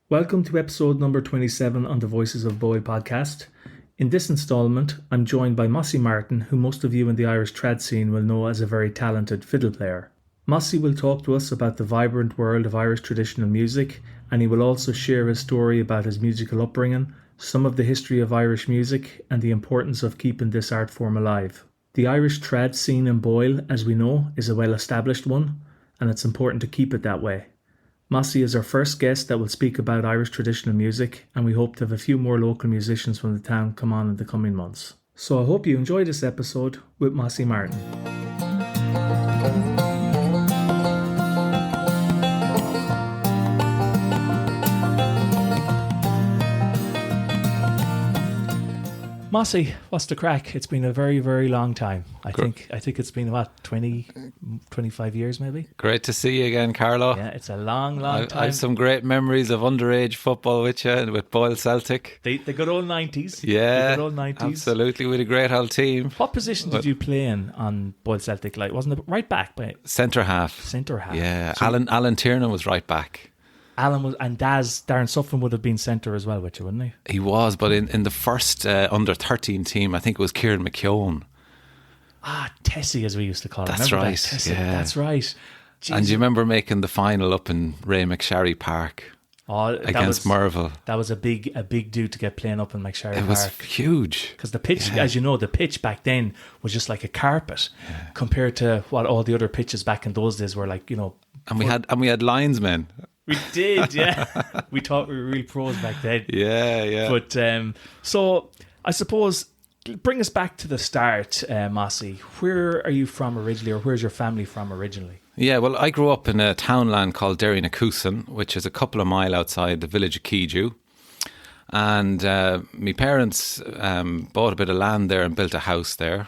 Welcome to episode number 27 on the Voices of Boyle podcast. In this instalment, I'm joined by Mossie Martin, who most of you in the Irish trad scene will know as a very talented fiddle player. Mossie will talk to us about the vibrant world of Irish traditional music, and he will also share his story about his musical upbringing, some of the history of Irish music, and the importance of keeping this art form alive. The Irish trad scene in Boyle, as we know, is a well-established one, and it's important to keep it that way. Mossie is our first guest that will speak about Irish traditional music, and we hope to have a few more local musicians from the town come on in the coming months. So I hope you enjoy this episode with Mossie Martin. Mossie, what's the crack? It's been a very, very long time. I think it's been, 25 years maybe? Great to see you again, Carlo. Yeah, it's a long time. I have some great memories of underage football with you and with Boyle Celtic. The good old 90s. Yeah, the good old 90s. Absolutely. We had a great old team. What position did you play in on Boyle Celtic? Like, wasn't it right back? Centre half. Centre half. Yeah, so Alan Tiernan was right back. Alan was, and Darren Sufflin would have been centre as well with you, wouldn't he? He was, but in the first under 13 team, I think it was Kieran McKeown. Tessie, as we used to call him. That's Remember right. That? Tessie, yeah, that's right. Jeez. And do you remember making the final up in Ray McSharry Park against Merville? That was a big dude to get playing up in McSharry Park. It was huge because the pitch, as you know, the pitch back then was just like a carpet compared to what all the other pitches back in those days were like. You know, and we had linesmen. We did, yeah. We thought we were real pros back then. Yeah. But so I suppose, bring us back to the start, Mossie. Where are you from originally, or where's your family from originally? Yeah, well, I grew up in a townland called Derrynacoosin, which is a couple of miles outside the village of Keeju. And my parents bought a bit of land there and built a house there.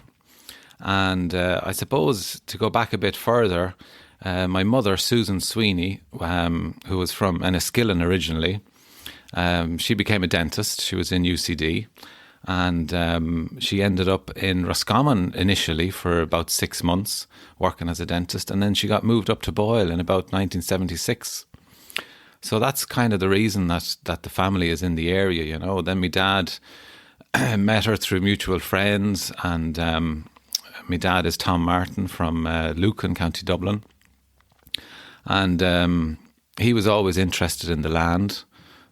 And I suppose to go back a bit further, my mother, Susan Sweeney, who was from Enniskillen originally, she became a dentist. She was in UCD, and she ended up in Roscommon initially for about 6 months working as a dentist, and then she got moved up to Boyle in about 1976. So that's kind of the reason that the family is in the area, you know. Then my dad met her through mutual friends, and my dad is Tom Martin from Lucan, County Dublin. And he was always interested in the land.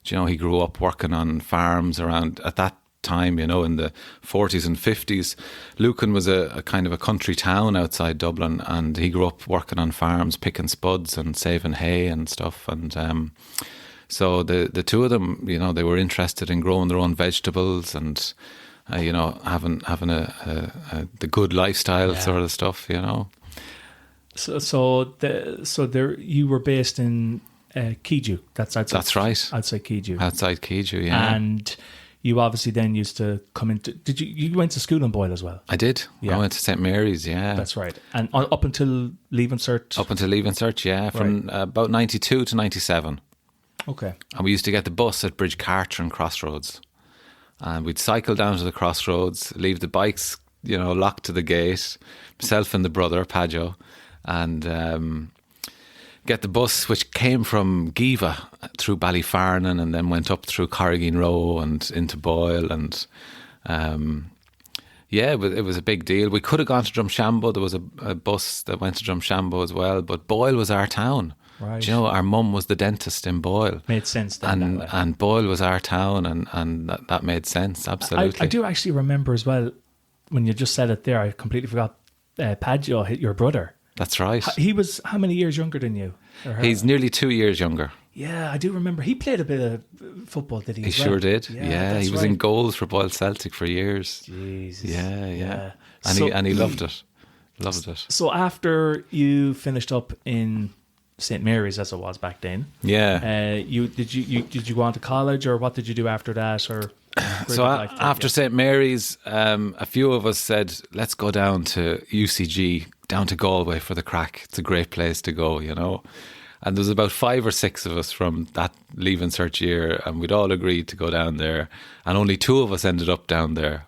You know, he grew up working on farms around, at that time, you know, in the 40s and 50s. Lucan was a kind of a country town outside Dublin, and he grew up working on farms, picking spuds and saving hay and stuff. And so the two of them, you know, they were interested in growing their own vegetables and, you know, having the good lifestyle sort of stuff, you know. So there you were based in Keeju. That's outside. That's right. Outside Keeju. Outside Keeju, yeah. And you obviously then used to come into. Did you went to school in Boyle as well? I did. Yeah. I went to St Mary's. Yeah, that's right. And up until Leaving Cert. Up until Leaving Cert, yeah, from about 92 to 97. Okay. And we used to get the bus at Bridge Carter and Crossroads, and we'd cycle down to the Crossroads, leave the bikes, you know, locked to the gate. Myself and the brother Padjo. And get the bus, which came from Giva through Ballyfarnan and then went up through Corrigan Row and into Boyle. And it was a big deal. We could have gone to Drumshanbo. There was a bus that went to Drumshanbo as well, but Boyle was our town. Right. Do you know, our mum was the dentist in Boyle. Made sense then. And Boyle was our town, and that made sense, absolutely. I do actually remember as well, when you just said it there, I completely forgot Padjo, your brother. That's right. He was how many years younger than you? He's nearly 2 years younger. Yeah, I do remember. He played a bit of football, did he? He sure did. Yeah, he was in goals for Boyle Celtic for years. Jesus. Yeah. And he loved it. Loved it. So after you finished up in St Mary's, as it was back then, did you go on to college, or what did you do after that, or? So after St Mary's, a few of us said, let's go down to UCG, down to Galway for the crack. It's a great place to go, you know. And there was about 5 or 6 of us from that Leaving Cert year, and we'd all agreed to go down there. And only 2 of us ended up down there.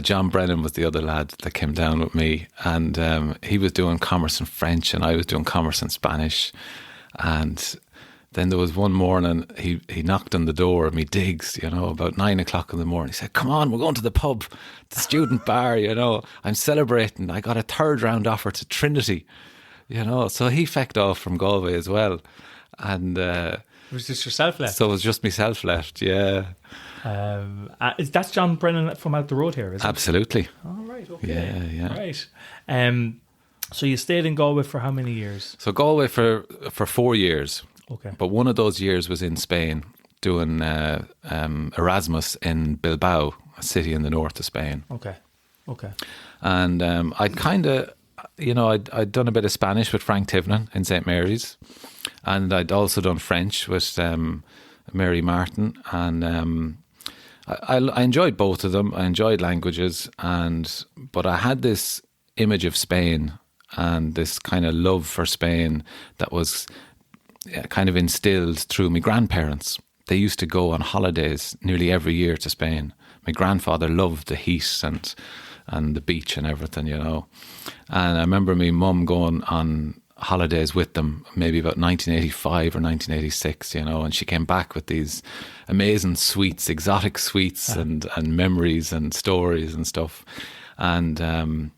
John Brennan was the other lad that came down with me, and he was doing commerce and French, and I was doing commerce and Spanish. And Then there was one morning, he knocked on the door of me digs, about 9 o'clock in the morning. He said, come on, we're going to the pub, the student bar, I'm celebrating. I got a 3rd round offer to Trinity, So he fecked off from Galway as well. And it was just yourself left? So it was just myself left, yeah. That's John Brennan from out the road here, is it? Absolutely. Oh, right, okay. Yeah. Right. So you stayed in Galway for how many years? So Galway for 4 years. Okay. But one of those years was in Spain, doing Erasmus in Bilbao, a city in the north of Spain. Okay. And I'd kind of, I'd done a bit of Spanish with Frank Tivenin in St. Mary's. And I'd also done French with Mossie Martin. And I enjoyed both of them. I enjoyed languages. But I had this image of Spain and this kind of love for Spain that was kind of instilled through my grandparents. They used to go on holidays nearly every year to Spain. My grandfather loved the heat and the beach and everything, And I remember my mum going on holidays with them, maybe about 1985 or 1986, and she came back with these amazing sweets, exotic sweets and memories and stories and stuff. And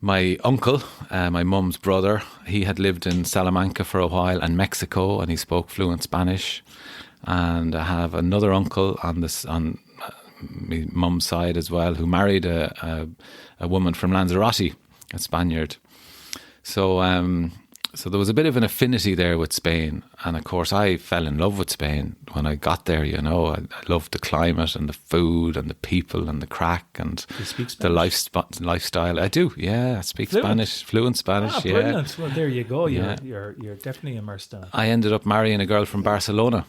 my uncle, my mum's brother, he had lived in Salamanca for a while and Mexico, and he spoke fluent Spanish. And I have another uncle on my mum's side as well, who married a woman from Lanzarote, a Spaniard. So there was a bit of an affinity there with Spain. And of course, I fell in love with Spain when I got there, I loved the climate and the food and the people and the crack and the lifestyle. I do, yeah. I speak Spanish, fluent Spanish, yeah. Brilliant. Well, there you go. You're definitely immersed in it. I ended up marrying a girl from Barcelona.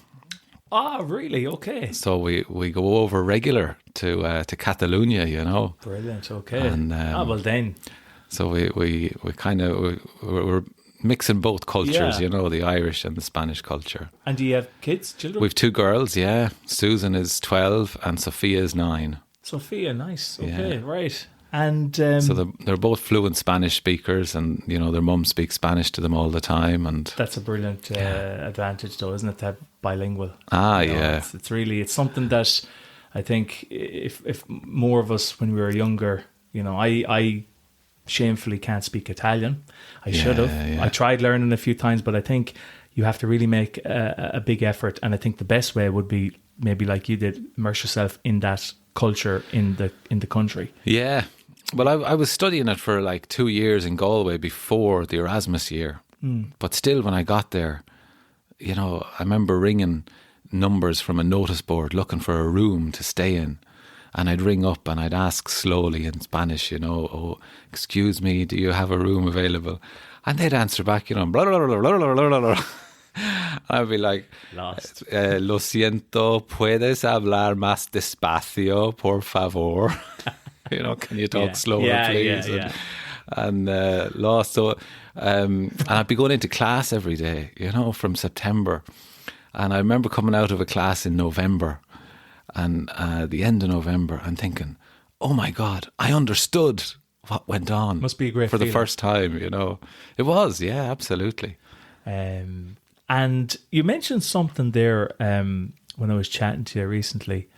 Ah, really? Okay. So we go over regular to Catalonia, Brilliant, okay. And, well then. So we kind of, we're mixing both cultures, the Irish and the Spanish culture. And do you have kids, children? We've 2 girls, yeah. Susan is 12 and Sophia is 9. Sophia, nice. Okay, right. And so they're both fluent Spanish speakers, and their mum speaks Spanish to them all the time. And that's a brilliant advantage, though, isn't it? To have bilingual. Yeah. It's something that I think if more of us when we were younger, I shamefully can't speak Italian. I should have. Yeah. I tried learning a few times, but I think you have to really make a big effort. And I think the best way would be maybe like you did, immerse yourself in that culture in the country. Yeah. Well, I was studying it for like 2 years in Galway before the Erasmus year. But still, when I got there, I remember ringing numbers from a notice board looking for a room to stay in. And I'd ring up and I'd ask slowly in Spanish, oh, excuse me, do you have a room available? And they'd answer back, blah, blah, blah, blah, blah, blah, blah. I'd be like, lost. Lo siento, puedes hablar más despacio, por favor? Can you talk slower, please? Yeah. And lost. So, and I'd be going into class every day, from September. And I remember coming out of a class in November. And at the end of November, I'm thinking, oh my God, I understood what went on. Must be a great for feeling. The first time, It was, yeah, absolutely. And you mentioned something there when I was chatting to you recently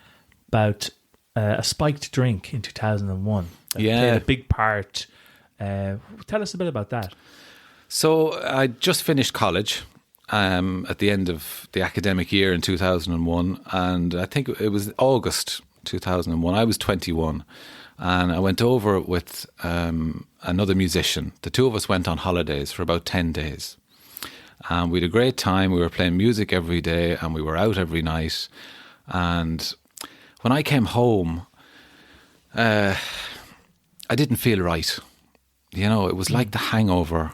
about a spiked drink in 2001. That played a big part. Tell us a bit about that. So I just finished college. At the end of the academic year in 2001, and I think it was August 2001. I was 21, and I went over with another musician. The 2 of us went on holidays for about 10 days. And we had a great time. We were playing music every day, and we were out every night. And when I came home, I didn't feel right. It was like the hangover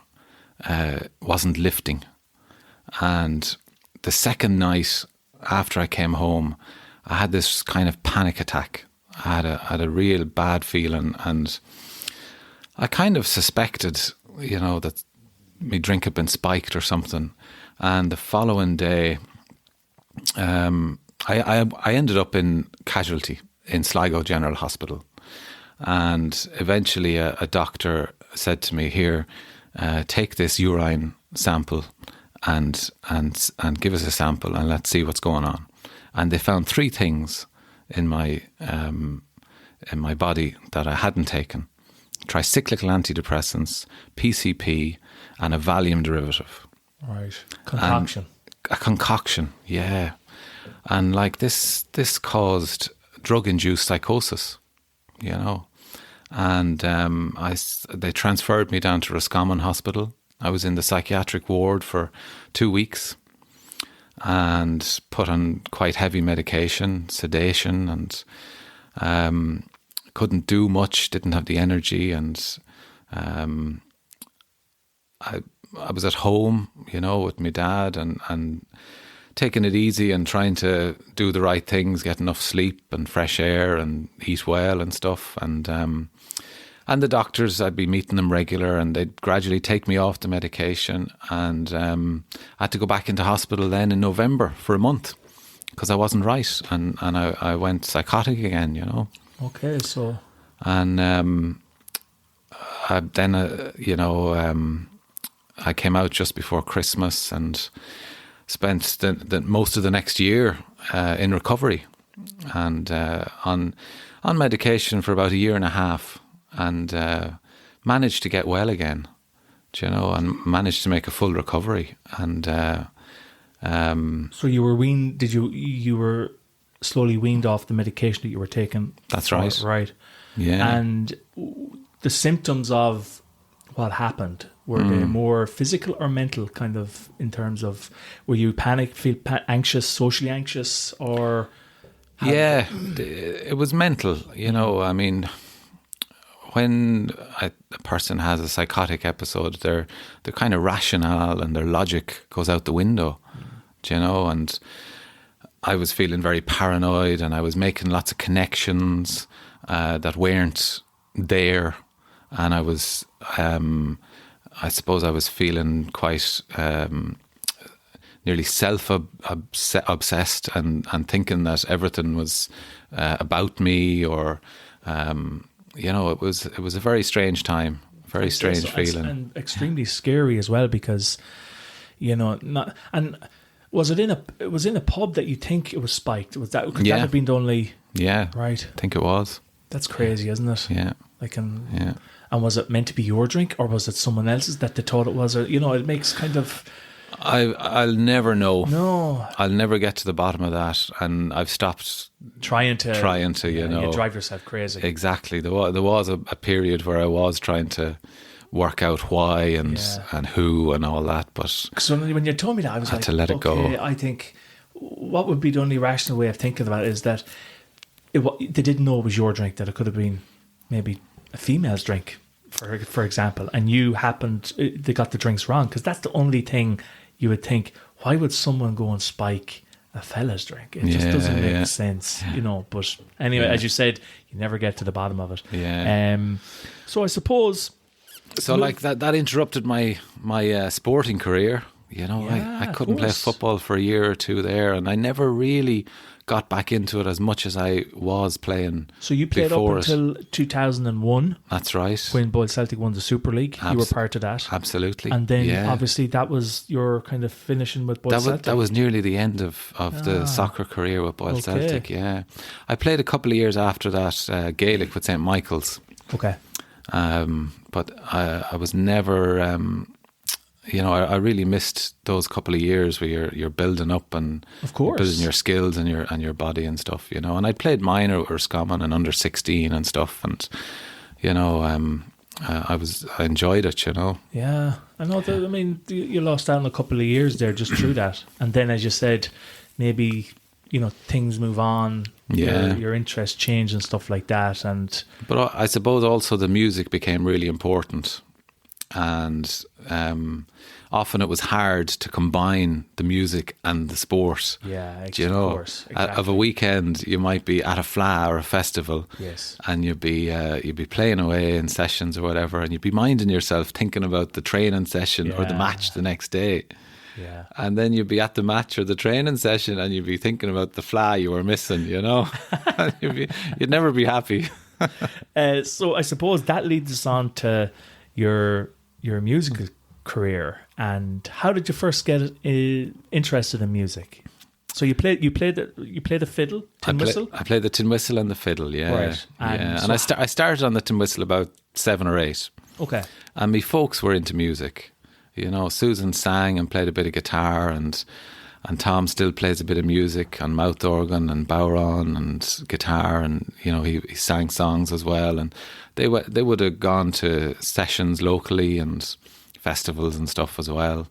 wasn't lifting. And the second night after I came home, I had this kind of panic attack. I had a real bad feeling, and I kind of suspected, that my drink had been spiked or something. And the following day, I ended up in casualty in Sligo General Hospital. And eventually a doctor said to me, here, take this urine sample and give us a sample and let's see what's going on. And they found 3 things in my body that I hadn't taken: tricyclical antidepressants, PCP, and a Valium derivative. Right. Concoction. A concoction, yeah. And like this caused drug-induced psychosis, you know. And they transferred me down to Roscommon Hospital. I was in the psychiatric ward for 2 weeks and put on quite heavy medication, sedation, and couldn't do much, didn't have the energy. And I was at home, you know, with my dad and taking it easy and trying to do the right things, get enough sleep and fresh air and eat well and stuff. And the doctors, I'd be meeting them regular, and they'd gradually take me off the medication. And I had to go back into hospital then in November for a month because I wasn't right. And I went psychotic again, you know. Okay, so... And I came out just before Christmas and spent the most of the next year in recovery and on medication for about 1.5 years, and managed to get well again, you know, and managed to make a full recovery. And so you were weaned? You were slowly weaned off the medication that you were taking? That's right. Right. Yeah. And the symptoms of what happened, were they more physical or mental, kind of, in terms of, were you feel anxious, socially anxious, or? Yeah, it was mental, you know. I mean, when a person has a psychotic episode, their kind of rationale and their logic goes out the window, you know. And I was feeling very paranoid, and I was making lots of connections that weren't there, and I was, I suppose, I was feeling quite nearly self-obsessed and thinking that everything was about me, or you know, it was a very strange time, very strange feeling, and extremely scary as well, because, you know, was it in a pub that you think it was spiked? Was that, could that have been the only? Yeah, right. I think it was. That's crazy, isn't it? Yeah. Like, and was it meant to be your drink, or was it someone else's that they thought it was? Or, you know, it makes kind of... I'll never know. No. I'll never get to the bottom of that, and I've stopped trying to, you know. You drive yourself crazy. Exactly. There was a period where I was trying to work out why and who and all that, but... So when you told me that, I was had like, to let it go. I think what would be the only rational way of thinking about it is that they didn't know it was your drink, that it could have been maybe a female's drink, for example, and they got the drinks wrong, because that's the only thing you would think. Why would someone go and spike a fella's drink? It just doesn't make sense, you know. But anyway, as you said, you never get to the bottom of it. So I suppose, so like that interrupted my sporting career, you know. I couldn't play football for a year or two there, and I never really got back into it as much as I was playing. So you played up until 2001. That's right. When Boyle Celtic won the Super League. You were part of that. Absolutely. And then obviously that was your kind of finishing with Boyle Celtic. That was nearly the end of the soccer career with Boyle Celtic, yeah. I played a couple of years after that Gaelic with St. Michael's. Okay. But I was never... you know, I really missed those couple of years where you're building up and building your skills and your body and stuff, you know. And I played minor with Roscommon and under 16 and stuff, and you know, I enjoyed it, you know. Yeah, I know. I mean, you lost out on a couple of years there just through that, and then, as you said, maybe, you know, things move on. Yeah, your interests change and stuff like that, but I suppose also the music became really important. And often it was hard to combine the music and the sport. Yeah, you know, of course, exactly. Of a weekend you might be at a FLA or a festival, and you'd be playing away in sessions or whatever, and you'd be minding yourself, thinking about the training session or the match the next day. Yeah, and then you'd be at the match or the training session, and you'd be thinking about the FLA you were missing. You know, you'd never be happy. So I suppose that leads us on to your musical career, and how did you first get interested in music? So you played the fiddle, tin whistle? I played the tin whistle and the fiddle, yeah. Right. And I started on the tin whistle about 7 or 8. Okay. And me folks were into music. You know, Susan sang and played a bit of guitar, and Tom still plays a bit of music on mouth organ and bowron and guitar, and you know he sang songs as well. And they would have gone to sessions locally and festivals and stuff as well.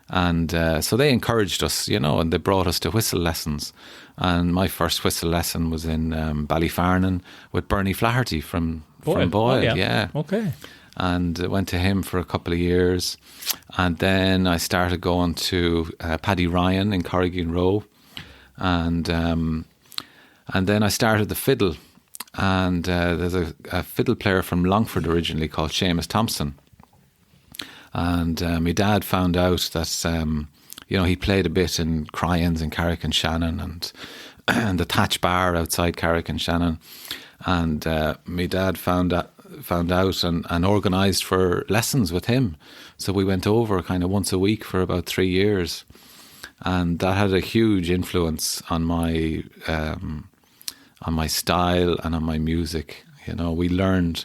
And so they encouraged us, you know, and they brought us to whistle lessons. And my first whistle lesson was in Ballyfarnan with Bernie Flaherty from Boyle. Oh, Yeah. Okay. And went to him for a couple of years, and then I started going to Paddy Ryan in Corrigan Row, and then I started the fiddle. And there's a fiddle player from Longford originally called Seamus Thompson, and my dad found out that you know he played a bit in Cryans in Carrick and Shannon and the Thatch Bar outside Carrick and Shannon, and my dad found out and organised for lessons with him. So we went over kind of once a week for about 3 years, and that had a huge influence on my style and on my music. You know, we learned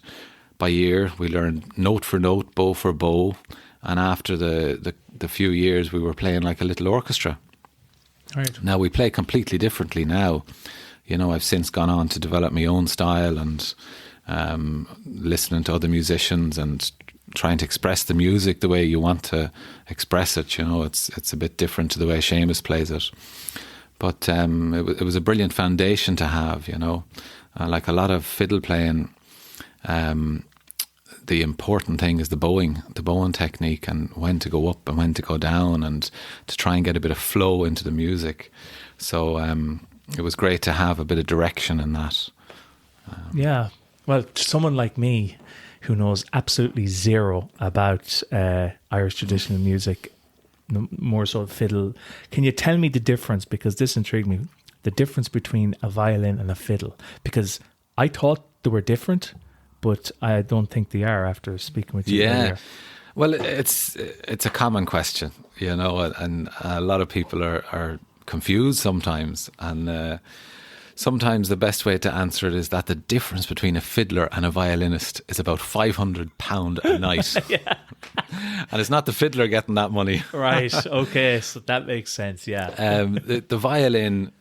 by ear, we learned note for note, bow for bow, and after the few years we were playing like a little orchestra. Right. Now we play completely differently now. You know, I've since gone on to develop my own style and listening to other musicians and trying to express the music the way you want to express it. You know, it's a bit different to the way Seamus plays it. But it was a brilliant foundation to have, you know. Like a lot of fiddle playing, the important thing is the bowing technique, and when to go up and when to go down, and to try and get a bit of flow into the music. So it was great to have a bit of direction in that. Yeah. Well, to someone like me who knows absolutely zero about Irish traditional music, more so fiddle, can you tell me the difference, because this intrigued me, the difference between a violin and a fiddle? Because I thought they were different, but I don't think they are after speaking with you earlier. Well, it's a common question, you know, and a lot of people are confused sometimes, and sometimes the best way to answer it is that the difference between a fiddler and a violinist is about £500 a night. Yeah. And it's not the fiddler getting that money. Right, okay, so that makes sense, yeah. The violin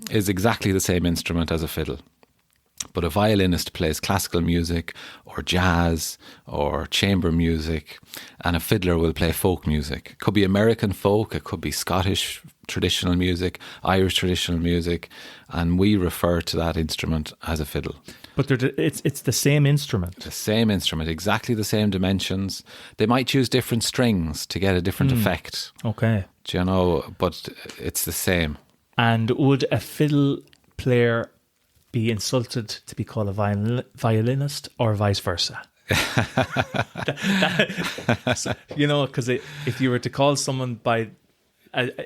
is exactly the same instrument as a fiddle. But a violinist plays classical music or jazz or chamber music, and a fiddler will play folk music. It could be American folk, it could be Scottish traditional music, Irish traditional music, and we refer to that instrument as a fiddle. But it's the same instrument. The same instrument, exactly the same dimensions. They might choose different strings to get a different effect. Okay. Do you know? But it's the same. And would a fiddle player be insulted to be called a violinist, or vice versa? You know, because if you were to call someone by...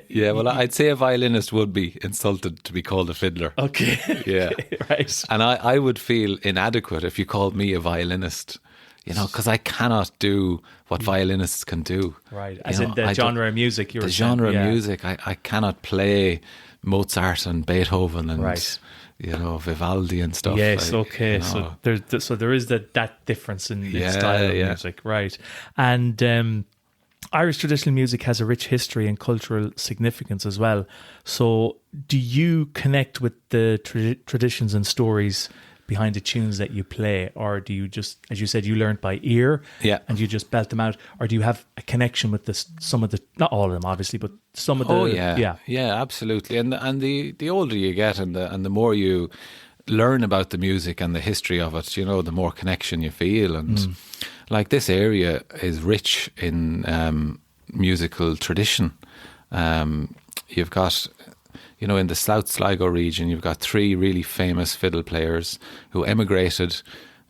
yeah, well, I'd say a violinist would be insulted to be called a fiddler. Okay. Yeah. Right. And I would feel inadequate if you called me a violinist, you know, because I cannot do what violinists can do. Right. As in the genre of music you're saying. The genre of music. I cannot play Mozart and Beethoven and... Right. You know, Vivaldi and stuff. Yes, okay. You know. So there is that difference in style of music, right? And Irish traditional music has a rich history and cultural significance as well. So do you connect with the traditions and stories behind the tunes that you play, or do you just, as you said, you learned by ear, and you just belt them out, or do you have a connection with some of the, not all of them obviously, but some of the... yeah, absolutely. And the older you get and the more you learn about the music and the history of it, you know, the more connection you feel. And like this area is rich in musical tradition. You've got... You know, in the South Sligo region, you've got 3 really famous fiddle players who emigrated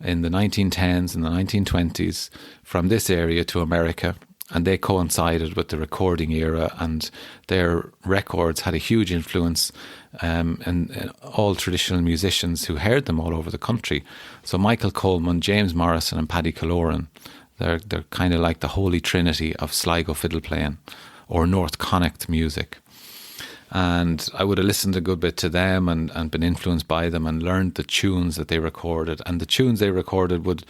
in the 1910s and the 1920s from this area to America, and they coincided with the recording era, and their records had a huge influence and all traditional musicians who heard them all over the country. So Michael Coleman, James Morrison and Paddy Kaloran, They're kind of like the holy trinity of Sligo fiddle playing or North Connacht music. And I would have listened a good bit to them and been influenced by them and learned the tunes that they recorded. And the tunes they recorded would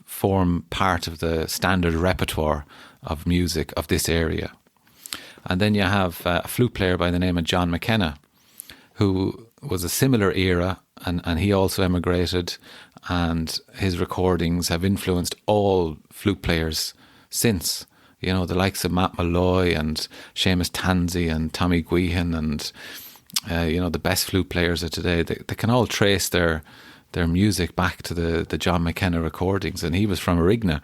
form part of the standard repertoire of music of this area. And then you have a flute player by the name of John McKenna, who was a similar era, and he also emigrated, and his recordings have influenced all flute players since. You know, the likes of Matt Malloy and Seamus Tansey and Tommy Guihan and, the best flute players of today, they can all trace their music back to the John McKenna recordings. And he was from Arigna,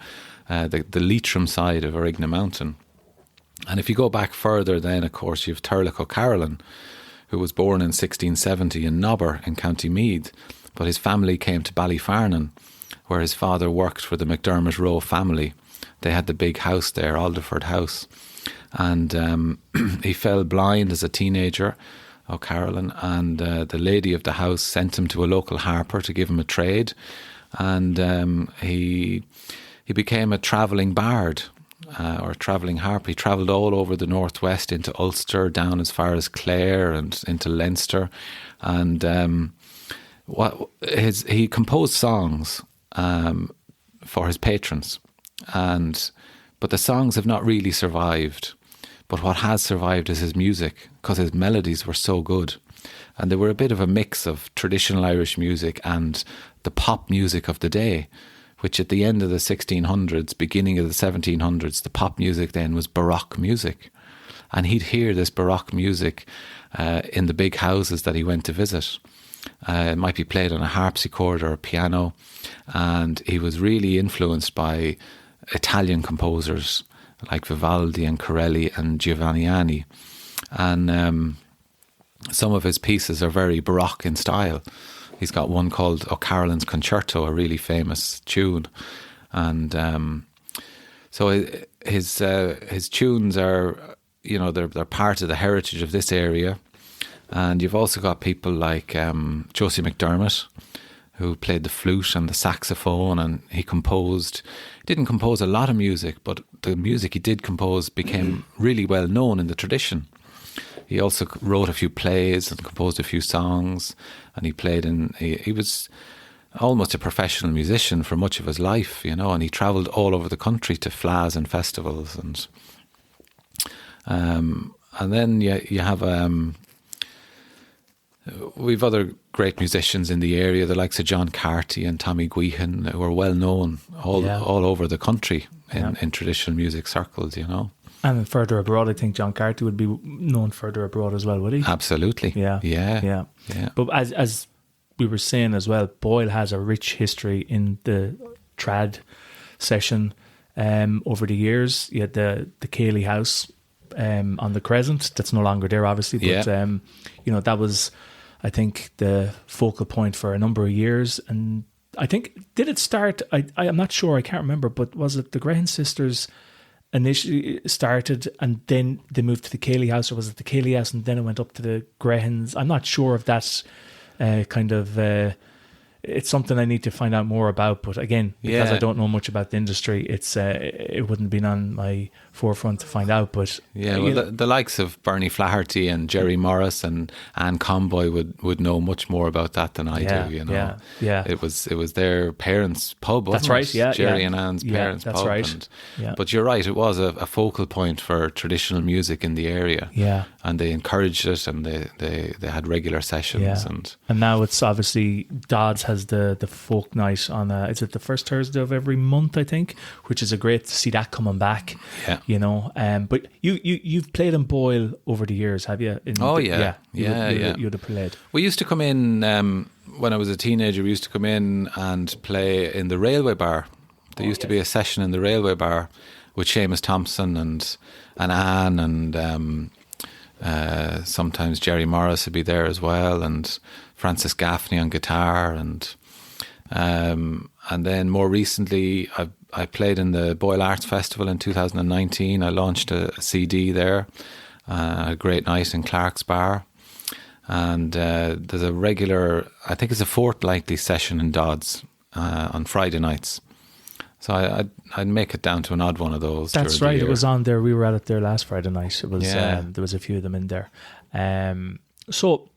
the Leitrim side of Arigna Mountain. And if you go back further, then, of course, you have Turlough O'Carolan, who was born in 1670 in Nobber in County Meath. But his family came to Ballyfarnan, where his father worked for the McDermott Rowe family. They had the big house there, Alderford House. And he fell blind as a teenager, O'Carolan, and the lady of the house sent him to a local harper to give him a trade. And he became a travelling bard or a travelling harper. He travelled all over the northwest into Ulster, down as far as Clare and into Leinster. And he composed songs for his patrons. But the songs have not really survived. But what has survived is his music, because his melodies were so good. And they were a bit of a mix of traditional Irish music and the pop music of the day, which at the end of the 1600s, beginning of the 1700s, the pop music then was Baroque music. And he'd hear this Baroque music in the big houses that he went to visit. It might be played on a harpsichord or a piano. And he was really influenced by Italian composers like Vivaldi and Corelli and Giovanni. And some of his pieces are very Baroque in style. He's got one called O'Carolan's Concerto, a really famous tune. And so his tunes are, they're part of the heritage of this area. And you've also got people like Josie McDermott, who played the flute and the saxophone, and he didn't compose a lot of music, but the music he did compose became really well known in the tradition. He also wrote a few plays and composed a few songs, and he was almost a professional musician for much of his life, and he travelled all over the country to flas and festivals. And then you have we've other great musicians in the area, the likes of John Carty and Tommy Guihan, who are well known all over the country in traditional music circles, And further abroad, I think John Carty would be known further abroad as well, would he? Absolutely. Yeah. But as we were saying as well, Boyle has a rich history in the trad session over the years. You had the Cayley House on the Crescent. That's no longer there, obviously. But, that was, I think, the focal point for a number of years. And I think, did it start, I'm not sure, I can't remember, but was it the Graham sisters initially started and then they moved to the Cayley House, or was it the Cayley House and then it went up to the Grahams? I'm not sure if that's it's something I need to find out more about, but again, because I don't know much about the industry, it wouldn't be on my forefront to find out. But the likes of Bernie Flaherty and Jerry Morris and Anne Comboy would know much more about that than I do. It was their parents' pub. Wasn't that's right. It? Jerry and Anne's parents' that's pub. Right. But you're right. It was a focal point for traditional music in the area. Yeah, and they encouraged it, and they had regular sessions. Yeah. And now it's obviously Dodds has the folk night on is it the first Thursday of every month, I think, which is a great to see that coming back. But you've played in Boyle over the years, have you? You'd have played. We used to come in when I was a teenager. We used to come in and play in the Railway Bar. There used to be a session in the Railway Bar with Seamus Thompson and Anne and sometimes Jerry Morris would be there as well, and Francis Gaffney on guitar, and then more recently I played in the Boyle Arts Festival in 2019. I launched a CD there, a great night in Clark's Bar, and there's a regular, I think it's a fortnightly session in Dodds on Friday nights. So I'd make it down to an odd one of those. That's during right. the It year. was on there. We were at it there last Friday night. It was Yeah. there was a few of them in there. So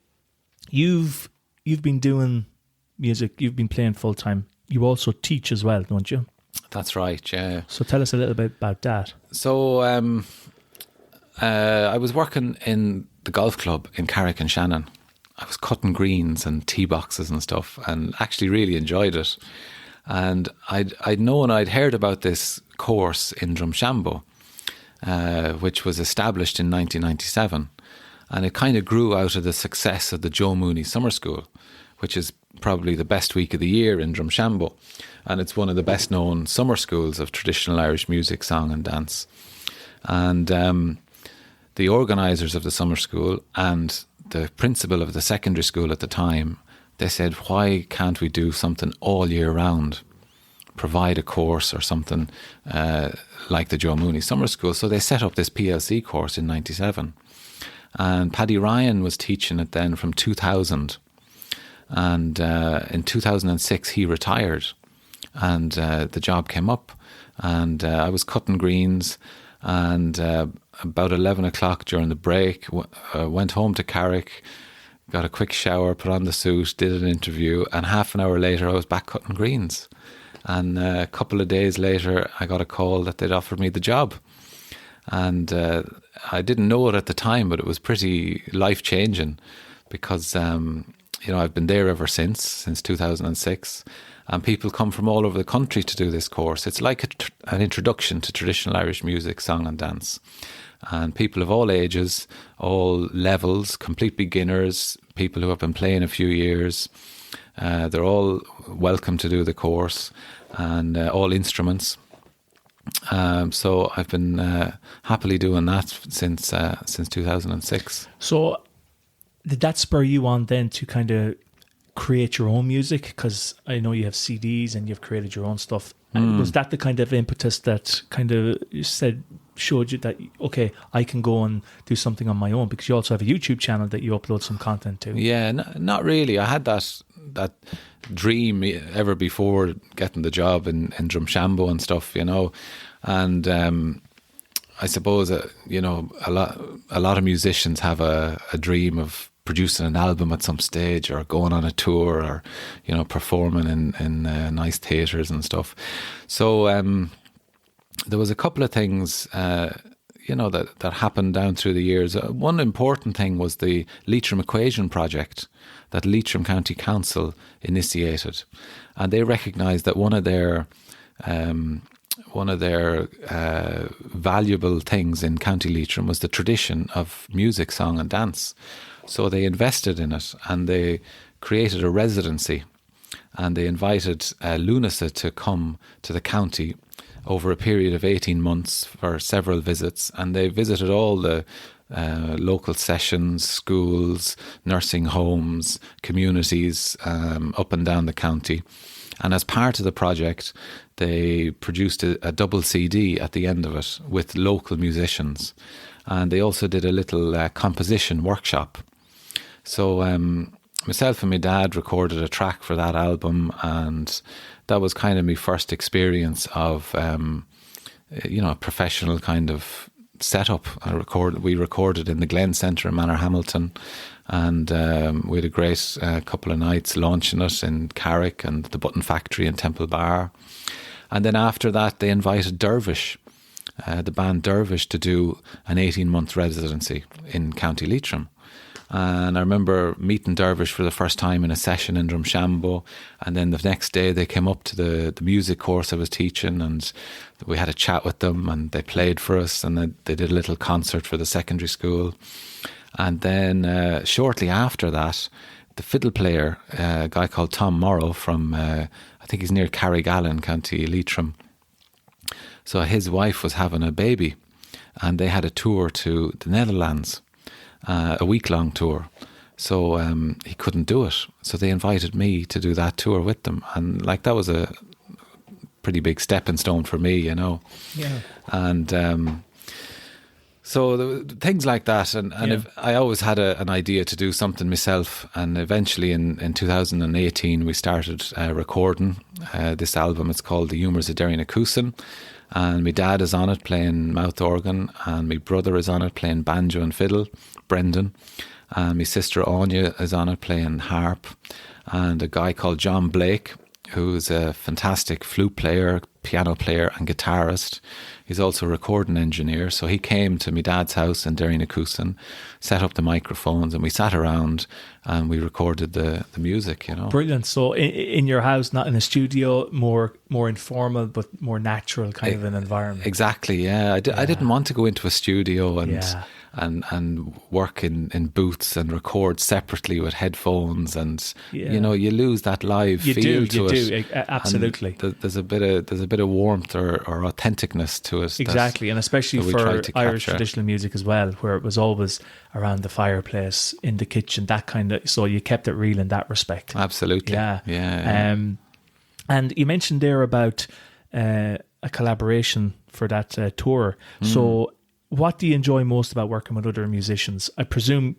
you've been doing music. You've been playing full time. You also teach as well, don't you? That's right. Yeah. So tell us a little bit about that. So I was working in the golf club in Carrick and Shannon. I was cutting greens and tee boxes and stuff, and actually really enjoyed it. And I'd heard about this course in Drumshanbo, which was established in 1997. And it kind of grew out of the success of the Joe Mooney Summer School, which is probably the best week of the year in Drumshanbo. And it's one of the best known summer schools of traditional Irish music, song and dance. And the organisers of the summer school and the principal of the secondary school at the time, they said, why can't we do something all year round? Provide a course or something like the Joe Mooney Summer School. So they set up this PLC course in 97. And Paddy Ryan was teaching it then from 2000. And in 2006, he retired. And the job came up. And I was cutting greens. And about 11 o'clock during the break, went home to Carrick, got a quick shower, put on the suit, did an interview. And half an hour later, I was back cutting greens. And a couple of days later, I got a call that they'd offered me the job. And I didn't know it at the time, but it was pretty life-changing because, I've been there ever since 2006. And people come from all over the country to do this course. It's like an introduction to traditional Irish music, song and dance. And people of all ages, all levels, complete beginners, people who have been playing a few years, they're all welcome to do the course, and all instruments. So I've been happily doing that since 2006. So did that spur you on then to kind of create your own music? Because I know you have CDs and you've created your own stuff. And was that the kind of impetus that kind of showed you that, okay, I can go and do something on my own? Because you also have a YouTube channel that you upload some content to. Yeah, not really. I had that dream ever before getting the job in Drumshanbo and stuff, and I suppose a lot of musicians have a dream of producing an album at some stage, or going on a tour, or performing in nice theatres and stuff. So there was a couple of things that happened down through the years. One important thing was the Leitrim Equation project that Leitrim County Council initiated, and they recognised that one of their valuable things in County Leitrim was the tradition of music, song and dance. So they invested in it, and they created a residency, and they invited Lunasa to come to the county over a period of 18 months for several visits. And they visited all the local sessions, schools, nursing homes, communities up and down the county. And as part of the project, they produced a double CD at the end of it with local musicians. And they also did a little composition workshop. So myself and my dad recorded a track for that album, and that was kind of my first experience of, a professional kind of setup. We recorded in the Glen Centre in Manorhamilton, and we had a great couple of nights launching it in Carrick and the Button Factory in Temple Bar. And then after that, they invited Dervish, the band Dervish, to do an 18-month residency in County Leitrim. And I remember meeting Dervish for the first time in a session in Drumshanbo, and then the next day they came up to the music course I was teaching, and we had a chat with them, and they played for us, and they did a little concert for the secondary school. And then shortly after that, the fiddle player, a guy called Tom Morrow from, I think he's near Carrigallen, County Leitrim. So his wife was having a baby, and they had a tour to the Netherlands. A week-long tour. So he couldn't do it. So they invited me to do that tour with them. And that was a pretty big stepping stone for me, Yeah. And So things like that, and if I always had an idea to do something myself, and eventually in 2018 we started recording this album. It's called The Humours of Derry Coosan, and my dad is on it playing mouth organ, and my brother is on it playing banjo and fiddle, Brendan, and my sister Anya is on it playing harp, and a guy called John Blake, who's a fantastic flute player, piano player and guitarist. He's also a recording engineer. So he came to my dad's house in Derry Coosan, set up the microphones, and we sat around and we recorded the music, you know. Brilliant. So in your house, not in a studio, more informal but more natural kind of an environment. Exactly, yeah. I didn't want to go into a studio and work in booths and record separately with headphones, and you know, you lose that live feel to it. You do, absolutely. And there's a bit of warmth or authenticness to it. Exactly, and especially for Irish traditional music as well, where it was always around the fireplace, in the kitchen, that kind of. So you kept it real in that respect. Absolutely, yeah. And you mentioned there about a collaboration for that tour. So what do you enjoy most about working with other musicians? I presume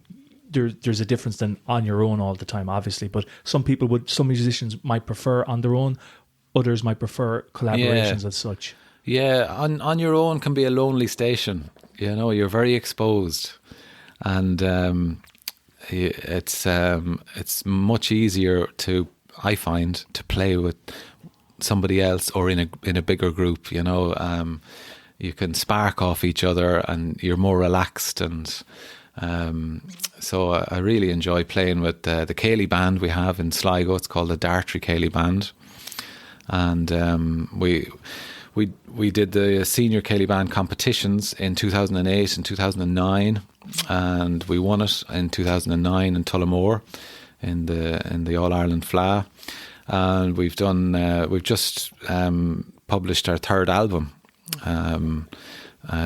there's a difference than on your own all the time, obviously, but some musicians might prefer on their own, others might prefer collaborations as such. Yeah, on your own can be a lonely station. You know, you're very exposed, and it's much easier I find, to play with somebody else or in a bigger group. You know, you can spark off each other and you're more relaxed, and so I really enjoy playing with the Ceilidh band we have in Sligo. It's called the Dartry Ceilidh band, and we did the senior Ceilidh band competitions in 2008 and 2009, and we won it in 2009 in Tullamore in the All Ireland Fleadh, and we've just published our third album.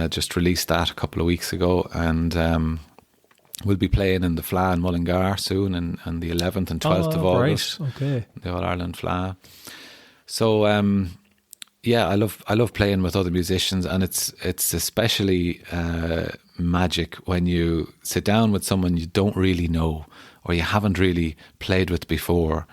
Just released that a couple of weeks ago, and we'll be playing in the Fleadh in Mullingar soon, on the 11th and 12th of August. Right. Okay. The All Ireland Fleadh. So I love playing with other musicians, and it's especially magic when you sit down with someone you don't really know or you haven't really played with before,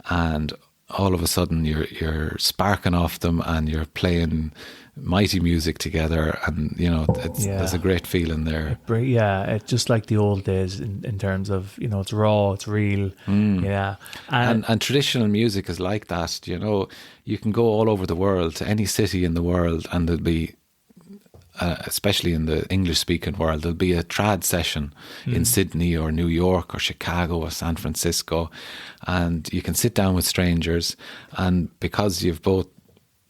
and all of a sudden you're sparking off them and you're playing mighty music together, and you know, there's a great feeling there. It's just like the old days in terms of, you know, it's raw, it's real. And traditional music is like that. You know, you can go all over the world, to any city in the world, and there'll be especially in the English speaking world, there'll be a trad session in Sydney or New York or Chicago or San Francisco, and you can sit down with strangers, and because you've both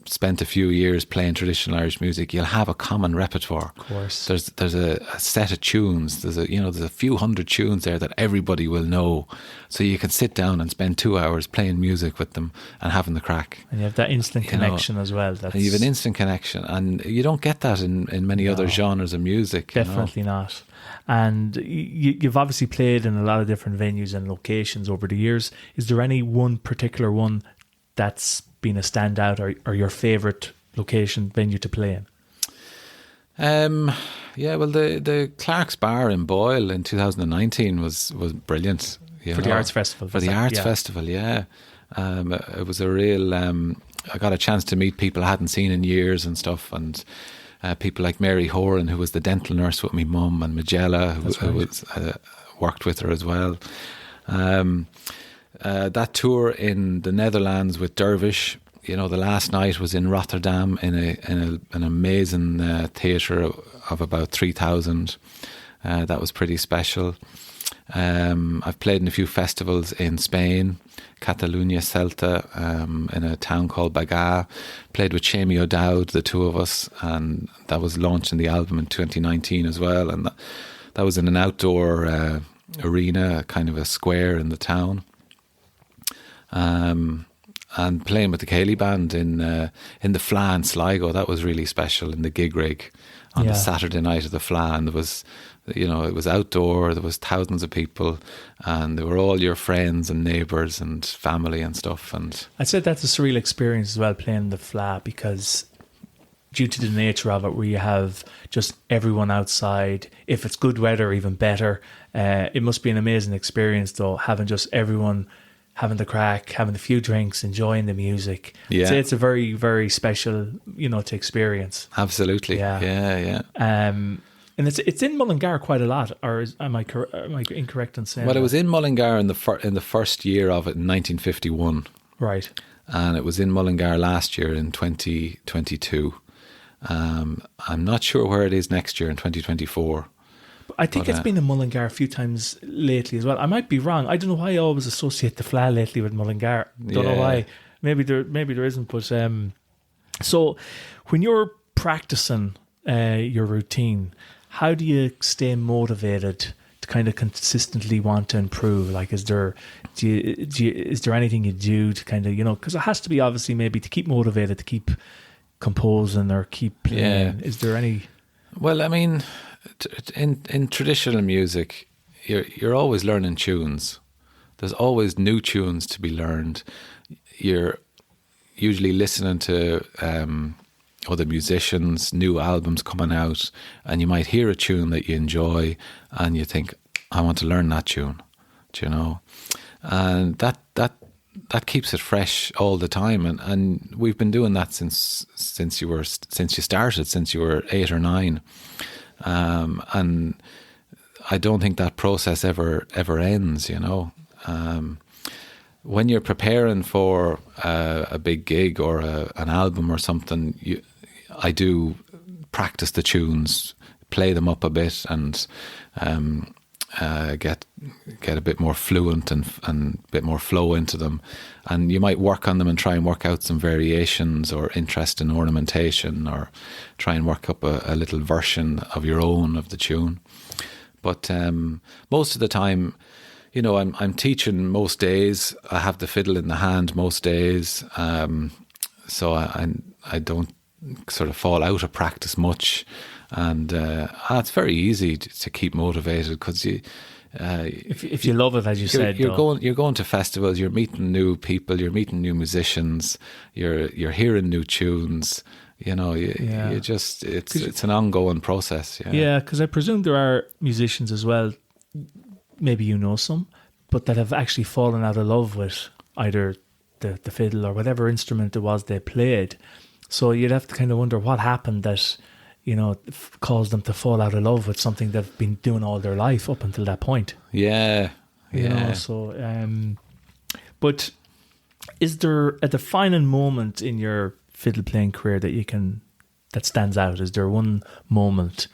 spent a few years playing traditional Irish music, you'll have a common repertoire. Of course. There's a set of tunes. There's a few hundred tunes there that everybody will know. So you can sit down and spend 2 hours playing music with them and having the crack. And you have that instant connection as well. And you have an instant connection, and you don't get that in many other genres of music. Definitely not. And you've obviously played in a lot of different venues and locations over the years. Is there any one particular one that's been a standout or your favourite location venue to play in? Well, the Clark's Bar in Boyle in 2019 was brilliant. For the Arts Festival. For the Arts Festival, yeah. It was a real... I got a chance to meet people I hadn't seen in years and stuff, and people like Mary Horan, who was the dental nurse with my mum, and Magella, who was worked with her as well. That tour in the Netherlands with Dervish, you know, the last night was in Rotterdam in an amazing theatre of about 3,000. That was pretty special. I've played in a few festivals in Spain, Catalunya, Celta, in a town called Bagà. Played with Shamie O'Dowd, the two of us, and that was launching the album in 2019 as well. And that was in an outdoor arena, kind of a square in the town. And playing with the Ceilidh band in the Fleadh in Sligo, that was really special, in the gig rig on the Saturday night of the Fleadh, and there was, you know, it was outdoor, there was thousands of people, and they were all your friends and neighbours and family and stuff. And I'd say that's a surreal experience as well, playing the Fleadh, because due to the nature of it, where you have just everyone outside. If it's good weather, even better. It must be an amazing experience, though, having just everyone having the crack, having a few drinks, enjoying the music. Yeah. It's a very, very special, to experience. Absolutely. Yeah. And it's in Mullingar quite a lot, or am I incorrect in saying? Well, it that? was in Mullingar in the first year of it in 1951. Right. And it was in Mullingar last year in 2022. I'm not sure where it is next year in 2024. I think it's been in Mullingar a few times lately as well. I might be wrong. I don't know why I always associate the Fleadh lately with Mullingar. Don't know why. Maybe there isn't. But so when you're practicing your routine, how do you stay motivated to kind of consistently want to improve? Like, is there anything you do to kind of, because it has to be obviously maybe to keep motivated, to keep composing or keep playing. Yeah. Is there any? Well, I mean, in traditional music, you're always learning tunes. There's always new tunes to be learned. You're usually listening to other musicians, new albums coming out, and you might hear a tune that you enjoy and you think, I want to learn that tune, and that keeps it fresh all the time, and we've been doing that since you started, since you were 8 or 9, and I don't think that process ever ends. When you're preparing for a big gig or an album or something, I do practice the tunes, play them up a bit, and get a bit more fluent and a bit more flow into them. And you might work on them and try and work out some variations or interest in ornamentation, or try and work up a little version of your own of the tune. But most of the time, I'm teaching most days. I have the fiddle in the hand most days, so I don't sort of fall out of practice much, and it's very easy to keep motivated, because if you love it, as you said, you're going to festivals, you're meeting new people, you're meeting new musicians, you're hearing new tunes. You just it's an ongoing process. Yeah, because I presume there are musicians as well. Maybe some, but that have actually fallen out of love with either the fiddle or whatever instrument it was they played. So you'd have to kind of wonder what happened that, caused them to fall out of love with something they've been doing all their life up until that point. Yeah. But is there a defining moment in your fiddle playing career that stands out? Is there one moment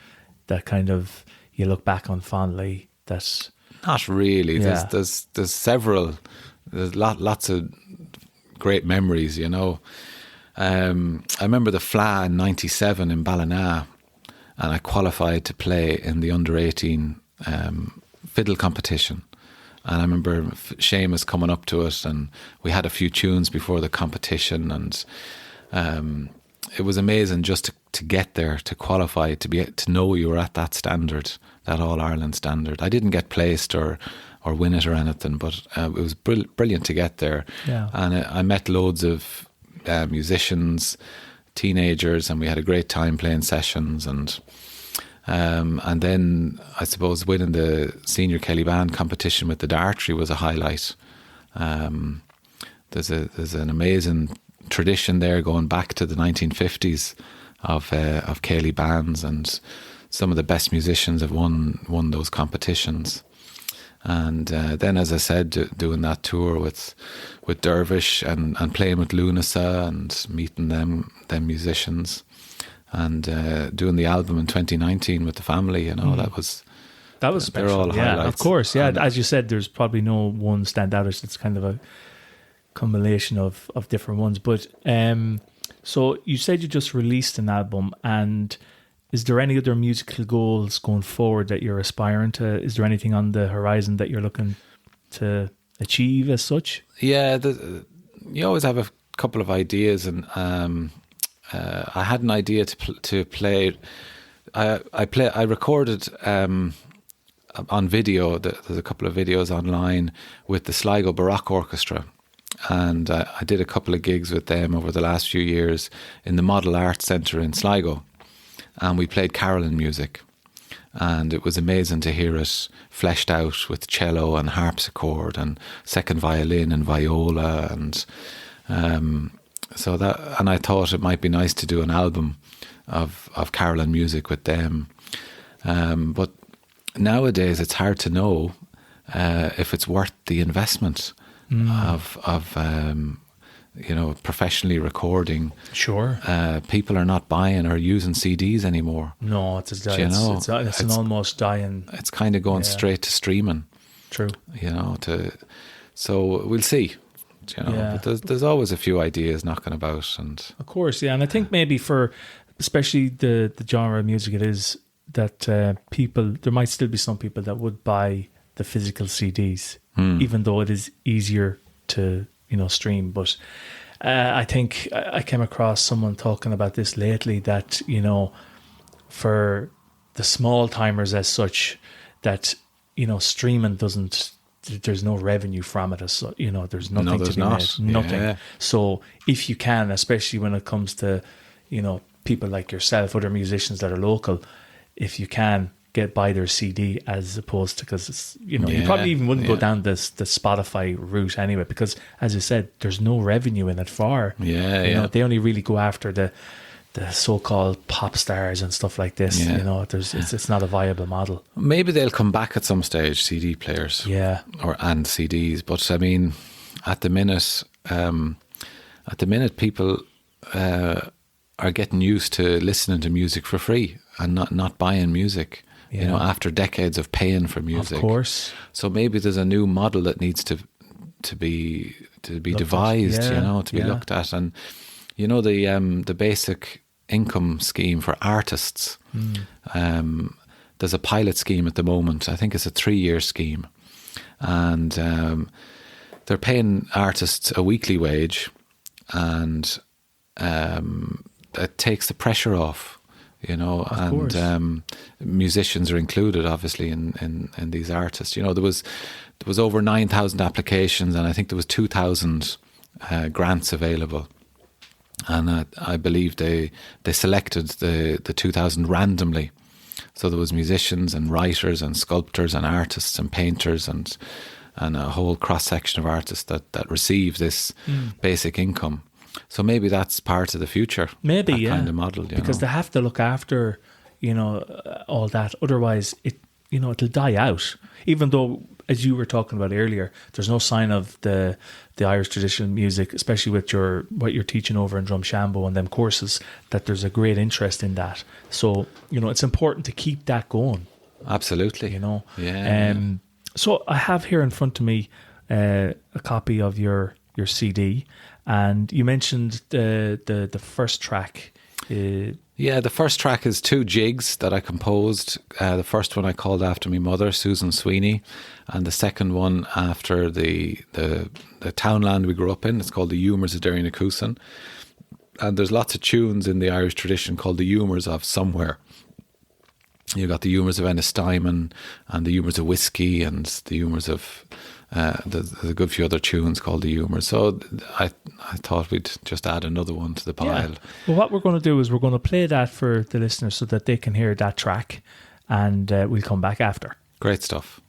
that kind of you look back on fondly that's... Not really. Yeah. There's several. There's lots of great memories. I remember the Fleadh in '97 in Ballina, and I qualified to play in the under-18 fiddle competition. And I remember Seamus coming up to us, and we had a few tunes before the competition, and it was amazing just to get there, to qualify, to know you were at that standard, that All-Ireland standard. I didn't get placed or win it or anything, but it was brilliant to get there. Yeah. And I met loads of musicians, teenagers, and we had a great time playing sessions. And then I suppose winning the senior Kelly Band competition with the Dartry was a highlight. There's an amazing tradition there going back to the 1950s of Ceilidh bands, and some of the best musicians have won those competitions. And then, as I said, doing that tour with Dervish and playing with Lunasa and meeting them musicians, and doing the album in 2019 with the family, that was special. They're all highlights. Of course, yeah. And as you said, there's probably no one standout. It's kind of a combination of different ones. But so you said you just released an album, and is there any other musical goals going forward that you're aspiring to? Is there anything on the horizon that you're looking to achieve as such? Yeah, you always have a couple of ideas, and I had an idea to play. I recorded on video. There's a couple of videos online with the Sligo Baroque Orchestra, And I did a couple of gigs with them over the last few years in the Model Arts Centre in Sligo. And we played Carolyn music. And it was amazing to hear it fleshed out with cello and harpsichord and second violin and viola. And and I thought it might be nice to do an album of Carolyn music with them. But nowadays it's hard to know if it's worth the investment of professionally recording. Sure. People are not buying or using CDs anymore. No, it's an almost dying. It's kind of going straight to streaming. True. So we'll see. But there's always a few ideas knocking about, and of course, and I think maybe for especially the genre of music it is that there might still be some people that would buy the physical CDs, even though it is easier to stream. But I think I came across someone talking about this lately, that for the small timers as such, that streaming doesn't. There's no revenue from it, there's nothing to be made. Nothing. Yeah. So if you can, especially when it comes to people like yourself, other musicians that are local, if you can buy their CD, as opposed to, because it's you probably even wouldn't go down the Spotify route anyway, because as I said, there's no revenue in it for they only really go after the so-called pop stars and stuff like this. It's not a viable model. Maybe they'll come back at some stage, CD players, and CDs. But I mean, at the minute people are getting used to listening to music for free and not buying music. After decades of paying for music, of course. So maybe there's a new model that needs to be devised. To be looked at, and the basic income scheme for artists. There's a pilot scheme at the moment. I think it's a 3-year scheme, and they're paying artists a weekly wage, and that takes the pressure off. And musicians are included, obviously, in these artists. There was over 9,000 applications, and I think there was 2,000 grants available. And I believe they selected the 2,000 randomly. So there was musicians and writers and sculptors and artists and painters and a whole cross section of artists that receive this basic income. So maybe that's part of the future. Maybe, kind of model, because they have to look after, all that. Otherwise, it'll die out. Even though, as you were talking about earlier, there's no sign of the Irish traditional music, especially with what you're teaching over in Drumshanbo and them courses, that there's a great interest in that. So, it's important to keep that going. Absolutely. So I have here in front of me a copy of your CD. And you mentioned the first track. The first track is 2 jigs that I composed. The first one I called after my mother, Susan Sweeney, and the second one after the townland we grew up in. It's called the Humours of Derrynacoosan. And there's lots of tunes in the Irish tradition called the Humours of somewhere. You got the Humours of Ennistimon and the Humours of Whiskey and the Humours of... there's a good few other tunes called the Humours. So I thought we'd just add another one to the pile. Yeah. Well, what we're going to do is we're going to play that for the listeners so that they can hear that track, and we'll come back after. Great stuff.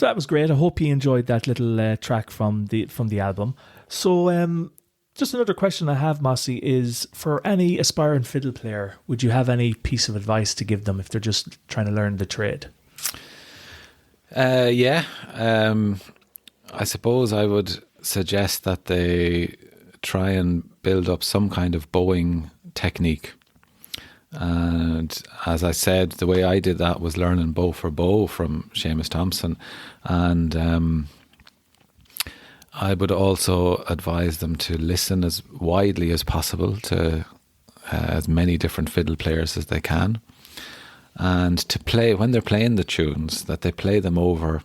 So that was great. I hope you enjoyed that little track from the album. So just another question I have, Mossie, is for any aspiring fiddle player, would you have any piece of advice to give them if they're just trying to learn the trade? Yeah. I suppose I would suggest that they try and build up some kind of bowing technique. And as I said, the way I did that was learning bow for bow from Seamus Thompson. And I would also advise them to listen as widely as possible to as many different fiddle players as they can. And to play, when they're playing the tunes, that they play them over,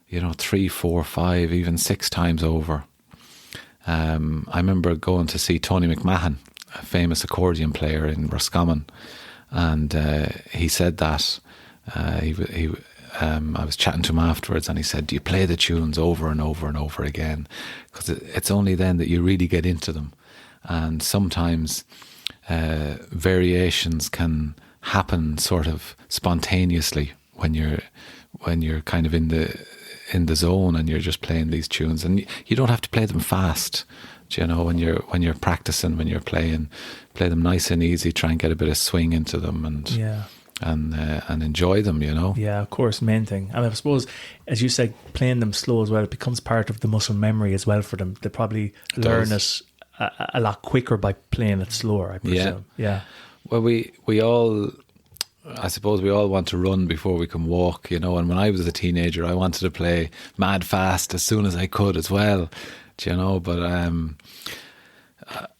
3, 4, 5, even 6 times over. I remember going to see Tony McMahon, a famous accordion player in Roscommon, and he said that I was chatting to him afterwards, and he said, "Do you play the tunes over and over and over again? Because it's only then that you really get into them, and sometimes variations can happen sort of spontaneously when you're kind of in the zone and you're just playing these tunes, and you don't have to play them fast. When you're practicing, when you're playing, play them nice and easy. Try and get a bit of swing into them, and enjoy them. Yeah, of course, main thing. And I suppose, as you said, playing them slow as well, it becomes part of the muscle memory as well for them. They probably learn it a lot quicker by playing it slower, I presume. Yeah. Well, we all, I suppose we all want to run before we can walk, and when I was a teenager, I wanted to play mad fast as soon as I could as well, but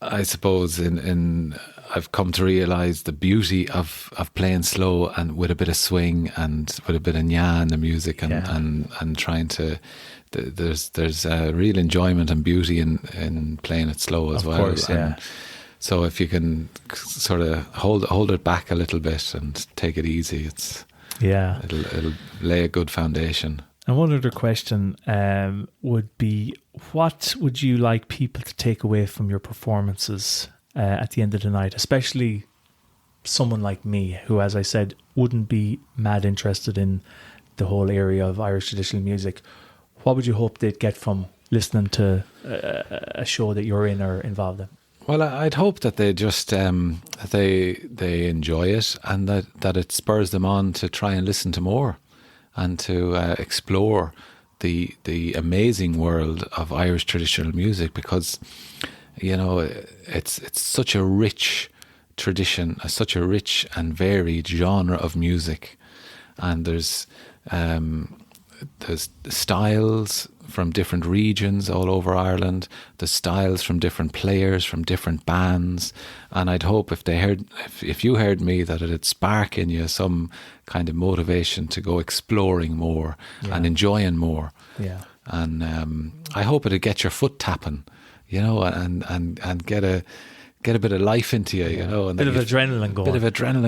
I suppose I've come to realise the beauty of playing slow and with a bit of swing and with a bit of nya in the music and trying to, there's real enjoyment and beauty in playing it slow as well. Of course, yeah. So if you can sort of hold it back a little bit and take it easy, it'll lay a good foundation. And one other question would be, what would you like people to take away from your performances at the end of the night, especially someone like me who, as I said, wouldn't be mad interested in the whole area of Irish traditional music? What would you hope they'd get from listening to a show that you're in or involved in? Well, I'd hope that they just they enjoy it, and that it spurs them on to try and listen to more and to explore the amazing world of Irish traditional music, because it's such a rich tradition, such a rich and varied genre of music, and there's styles from different regions all over Ireland. There's styles from different players, from different bands, and I'd hope if you heard me, that it'd spark in you some kind of motivation to go exploring more and enjoying more. Yeah, and I hope it'd get your foot tapping, and get a bit of life into you, and a bit of adrenaline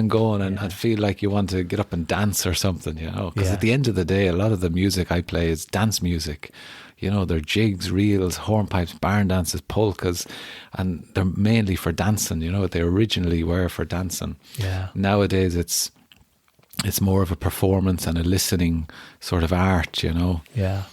going, and feel like you want to get up and dance or something, because at the end of the day, a lot of the music I play is dance music. They're jigs, reels, hornpipes, barn dances, polkas, and they're mainly for dancing. They originally were for dancing. Yeah. Nowadays it's more of a performance and a listening sort of art, Yeah.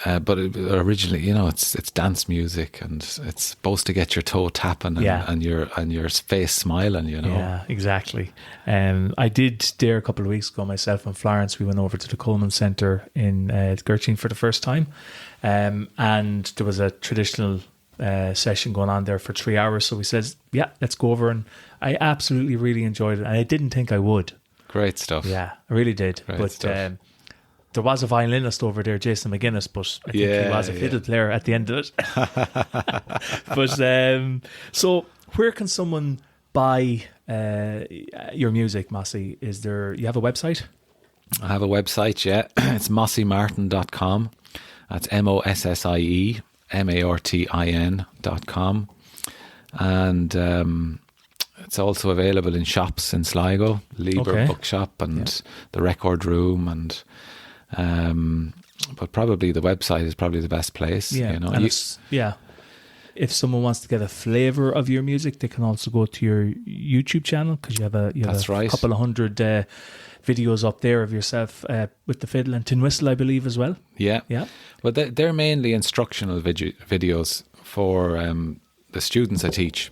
But originally, it's dance music, and it's supposed to get your toe tapping and your face smiling. Yeah, exactly. I did there a couple of weeks ago myself and Florence. We went over to the Coleman Centre in Gertrude for the first time, and there was a traditional session going on there for 3 hours. So we said, "Yeah, let's go over," and I absolutely really enjoyed it, and I didn't think I would. Great stuff. Yeah, I really did. Great stuff. There was a violinist over there, Jason McGuinness, but I think he was a fiddle player at the end of it. But so, where can someone buy your music, Mossie? You have a website? I have a website, yeah. It's mossiemartin.com. That's MossieMartin.com. And it's also available in shops in Sligo, Lieber Bookshop and the Record Room, and but probably the website is probably the best place. Yeah, If someone wants to get a flavour of your music, they can also go to your YouTube channel, because you have That's a right. couple of hundred videos up there of yourself with the fiddle and tin whistle, I believe, as well. Yeah. Well, they're mainly instructional videos for the students I teach.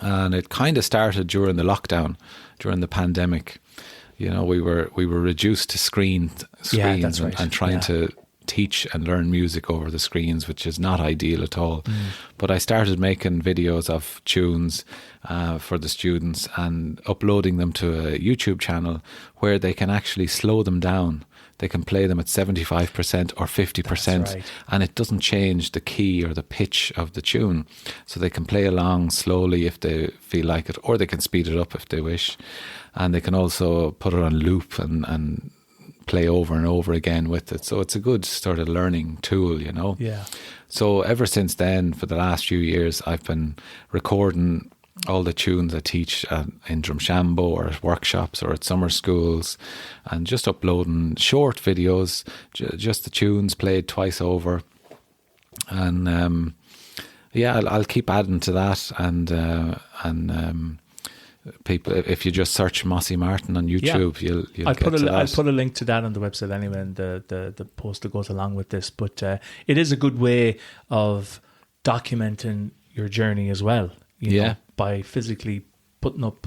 And it kind of started during the lockdown, during the pandemic. You know, we were reduced to screens that's right. and trying to teach and learn music over the screens, which is not ideal at all. But I started making videos of tunes for the students and uploading them to a YouTube channel where they can actually slow them down. They can play them at 75% or 50%, That's right. and it doesn't change the key or the pitch of the tune. So they can play along slowly if they feel like it, or they can speed it up if they wish. And they can also put it on loop and play over and over again with it. So it's a good sort of learning tool, you know. Yeah. So ever since then, for the last few years, I've been recording all the tunes I teach in Drumshambo or at workshops or at summer schools, and just uploading short videos, just the tunes played twice over. And I'll keep adding to that. And people, if you just search Mossie Martin on YouTube, you'll I'll get to that. I'll put a link to that on the website anyway, and the post that goes along with this. But it is a good way of documenting your journey as well. You know, by physically putting up,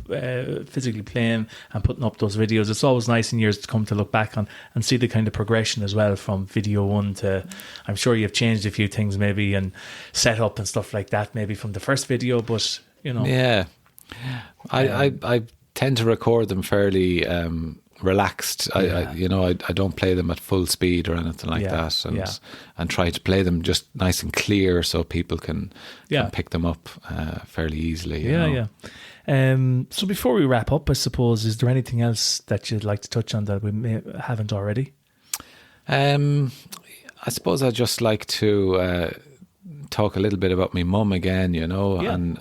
physically playing and putting up those videos. It's always nice in years to come to look back on and see the kind of progression as well from video one to, I'm sure you've changed a few things maybe and set up and stuff like that maybe from the first video, but you know. Yeah. I tend to record them fairly relaxed. I don't play them at full speed or anything like that, and try to play them just nice and clear so people can pick them up fairly easily. You know? So before we wrap up, I suppose, is there anything else that you'd like to touch on that we haven't already? I suppose I'd just like to talk a little bit about my mum again, you know, and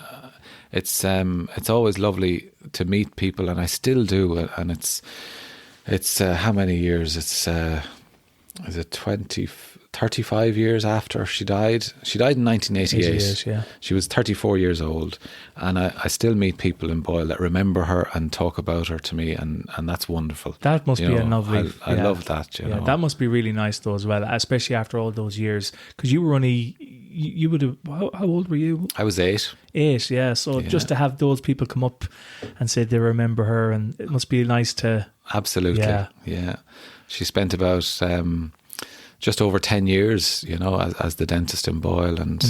it's always lovely to meet people, and I still do, and it's how many years? It's is it 35 years after she died? She died in 1988. She was 34 years old, and I still meet people in Boyle that remember her and talk about her to me, and that's wonderful. That must be a lovely. I love that. You know, that must be really nice though as well, especially after all those years, because you were only. You would have. How old were you? I was 8. 8, yeah. So just to have those people come up and say they remember her, and it must be nice to. Absolutely, yeah. She spent about just over 10 years, you know, as the dentist in Boyle, and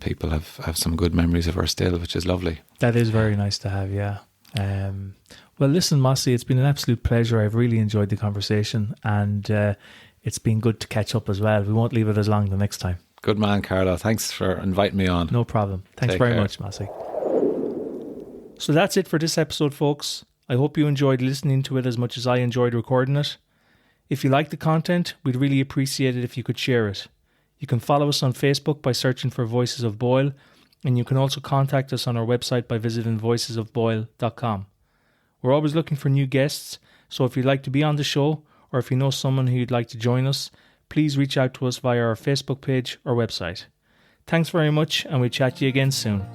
people have some good memories of her still, which is lovely. That is very nice to have, yeah. Well, listen, Mossie, it's been an absolute pleasure. I've really enjoyed the conversation, and it's been good to catch up as well. We won't leave it as long the next time. Good man, Carlo. Thanks for inviting me on. No problem. Thanks very much, Mossie. So that's it for this episode, folks. I hope you enjoyed listening to it as much as I enjoyed recording it. If you like the content, we'd really appreciate it if you could share it. You can follow us on Facebook by searching for Voices of Boyle, and you can also contact us on our website by visiting voicesofboyle.com. We're always looking for new guests, so if you'd like to be on the show, or if you know someone who you'd like to join us, please reach out to us via our Facebook page or website. Thanks very much, and we'll chat to you again soon.